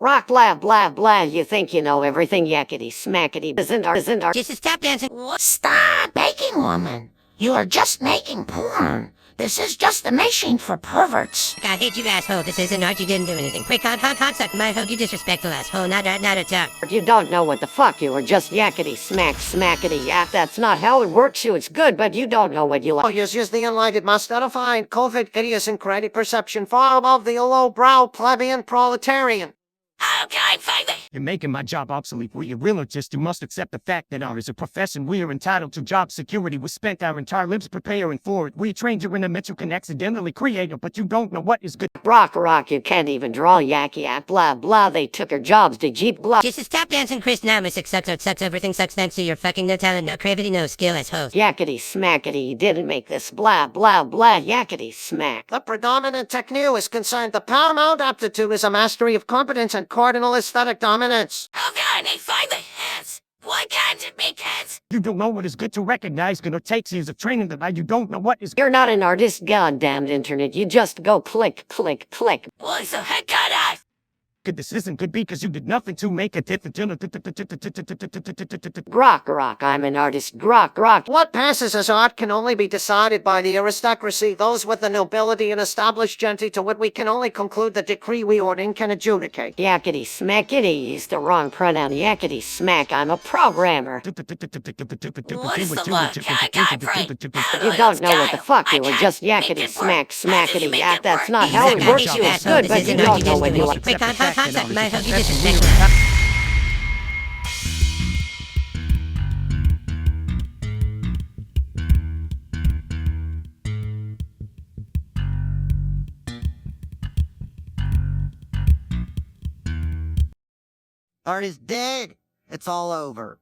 Rock blah blah blah, you think you know everything, yakety smackety isn't our Just stop dancing. Stop begging, woman. You are just making porn. This is just a machine for perverts. I hate you, asshole. This isn't art. You didn't do anything. Quick, suck my hook, you disrespectful asshole. Not a talk. You don't know what the fuck you were, just yakety smackety yak. That's not how it works. You, it's good, but you don't know what you like. Oh, yes, the enlightened must define COVID idiosyncratic perception far above the low-brow plebeian proletarian. Okay, fine. You're making my job obsolete. For you realist, you must accept the fact that as a profession we are entitled to job security. We spent our entire lives preparing for it. We trained you in a myth you can accidentally create it, but you don't know what is good. Rock, you can't even draw yak blah blah. They took your jobs to jeep blah. Just stop dancing, Chris. Now, Miss sucks, everything sucks thanks to your fucking no talent, no creativity, no skill as host. Yakety smackety, you didn't make this blah blah blah yakety smack. The predominant technique is concerned. The paramount aptitude is a mastery of competence and cardinal aesthetic dominance. Okay, they find the heads. Why can't it make heads? You don't know what is good to recognize. Gonna take years of training that you don't know what is. You're not an artist, goddamned internet. You just go click. Why the heck got I? Good, this isn't good because you did nothing to make a difference. Rock, I'm an artist. Rock. What passes as art can only be decided by the aristocracy, those with the nobility and established gentry, to what we can only conclude the decree we ordering can adjudicate. Yakety smackety, use the wrong pronoun. Yakety smack, I'm a programmer. What's the look? I got right. You don't know what the fuck you were, just yakety smackety yak. That's not how it works. You, it's good, but you don't know what you like. Quick, suck my hook, you disrespectful. Art is dead. It's all over.